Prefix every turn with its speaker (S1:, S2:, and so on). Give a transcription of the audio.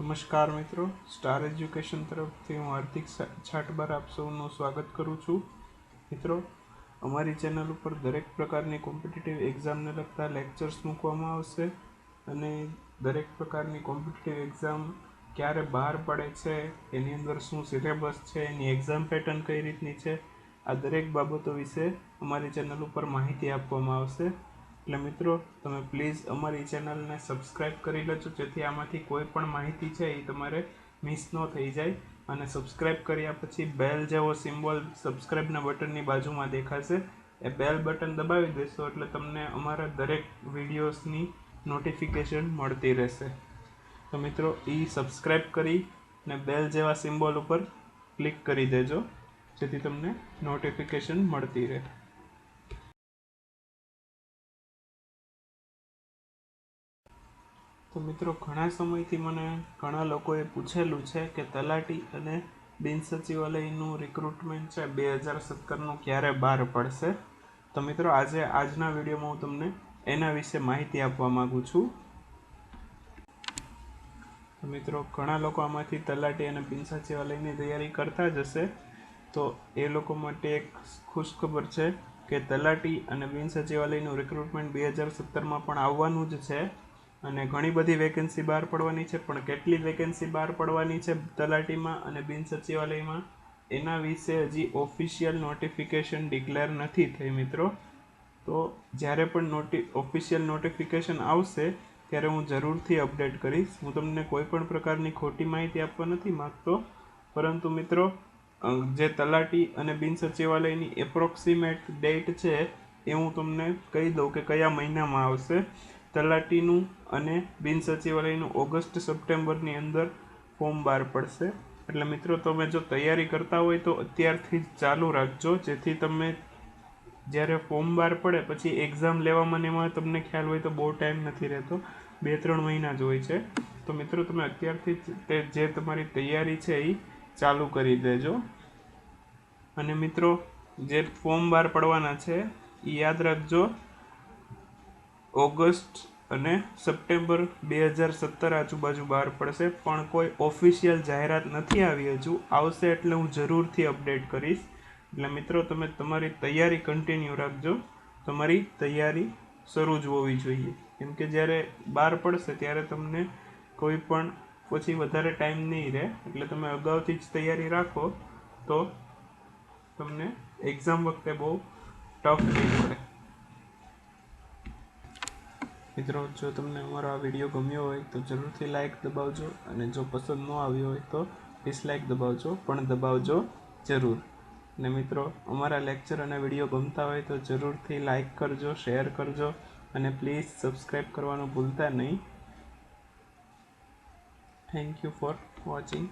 S1: નમસ્કાર મિત્રો, star education તરફથી હું હાર્દિક છાટબાર આપ સૌનું સ્વાગત કરું છું. મિત્રો, અમારી ચેનલ ઉપર દરેક પ્રકારની કોમ્પિટિટિવ એક્ઝામને લગતા લેક્ચર્સ મૂકવામાં આવશે અને દરેક પ્રકારની કોમ્પિટિટિવ એક્ઝામ ક્યારે બહાર પડે છે, એની અંદર શું સિલેબસ છે, એની એક્ઝામ પેટર્ન કઈ રીતની છે, આ દરેક બાબતો વિશે અમારી ચેનલ ઉપર માહિતી આપવામાં આવશે. એટલે મિત્રો, તમે પ્લીઝ અમારી ચેનલને સબસ્ક્રાઈબ કરી લેજો, જેથી આમાંથી કોઈ પણ માહિતી છે એ તમારે મિસ ન થઈ જાય. અને સબસ્ક્રાઈબ કર્યા પછી બેલ જેવો સિમ્બોલ સબસ્ક્રાઈબના બટનની બાજુમાં દેખાશે. એ બેલ બટન દબાવી દેશો એટલે તમને અમારા દરેક વિડીયોઝની નોટિફિકેશન મળતી રહેશે. તો મિત્રો, સબસ્ક્રાઈબ કરી ને બેલ જેવા સિમ્બોલ ઉપર ક્લિક કરી દેજો, જેથી તમને નોટિફિકેશન મળતી રહે. તો મિત્રો, ઘણા સમયથી મને ઘણા લોકોએ પૂછેલું છે કે તલાટી અને બિન સચિવાલયનું રિક્રુટમેન્ટ છે 2017નું ક્યારે બહાર પડશે. તો મિત્રો, આજના વિડીયોમાં હું તમને એના વિશે માહિતી આપવા માંગુ છું. તો મિત્રો, ઘણા લોકો આમાંથી તલાટી અને બિન સચિવાલયની તૈયારી કરતા જ હશે. તો એ લોકો માટે એક ખુશખબર છે કે તલાટી અને બિન સચિવાલયનું રિક્રુટમેન્ટ 2017માં પણ આવવાનું જ છે. અને ઘણી બધી વેકેન્સી બહાર પડવાની છે, પણ કેટલી વેકેન્સી બહાર પડવાની છે તલાટીમાં અને બિન સચિવાલયમાં, એના વિશે હજી ઓફિશિયલ નોટિફિકેશન ડિક્લેર નથી થઈ મિત્રો. તો જ્યારે પણ ઓફિશિયલ નોટિફિકેશન આવશે ત્યારે હું જરૂરથી અપડેટ કરીશ. હું તમને કોઈ પણ પ્રકારની ખોટી માહિતી આપવા નથી માગતો, પરંતુ મિત્રો, જે તલાટી અને બિન સચિવાલયની એપ્રોક્સિમેટ ડેટ છે એ હું તમને કહી દઉં કે કયા મહિનામાં આવશે. તલાટીનું અને બિન સચિવાલયનું ઓગસ્ટ સપ્ટેમ્બરની અંદર ફોર્મ બહાર પડશે. એટલે મિત્રો, તમે જો તૈયારી કરતા હોય તો અત્યારથી જ ચાલુ રાખજો, જેથી તમે જ્યારે ફોર્મ બહાર પડે પછી એક્ઝામ લેવામાં એમાં તમને ખ્યાલ હોય તો બહુ ટાઈમ નથી રહેતો, 2-3 મહિના જ હોય છે. તો મિત્રો, તમે અત્યારથી જ જે તમારી તૈયારી છે એ ચાલુ કરી દેજો. અને મિત્રો, જે ફોર્મ બહાર પડવાના છે એ યાદ રાખજો, ઓગસ્ટ અને સપ્ટેમ્બર 2017 આજુબાજુ બહાર પડશે. પણ કોઈ ઓફિશિયલ જાહેરાત નથી આવી હજુ. આવશે એટલે હું જરૂરથી અપડેટ કરીશ. એટલે મિત્રો, તમે તમારી તૈયારી કન્ટિન્યુ રાખજો. તમારી તૈયારી શરૂ જ હોવી જોઈએ, કેમ કે જ્યારે બહાર પડશે ત્યારે તમને કોઈ પણ પછી વધારે ટાઈમ નહીં રહે. એટલે તમે અગાઉથી જ તૈયારી રાખો તો તમને એક્ઝામ વખતે બહુ ટફ નહીં પડે. મિત્રો, જો તમને અમારો આ વિડીયો ગમ્યો હોય તો જરૂરથી લાઇક દબાવજો, અને જો પસંદ ન આવ્યો હોય તો ડિસલાઇક દબાવજો, પણ દબાવજો જરૂર. અને મિત્રો, અમારા લેક્ચર અને વિડીયો ગમતા હોય તો જરૂરથી લાઇક કરજો, શેર કરજો, અને પ્લીઝ સબસ્ક્રાઈબ કરવાનું ભૂલતા નહીં. Thank you for watching.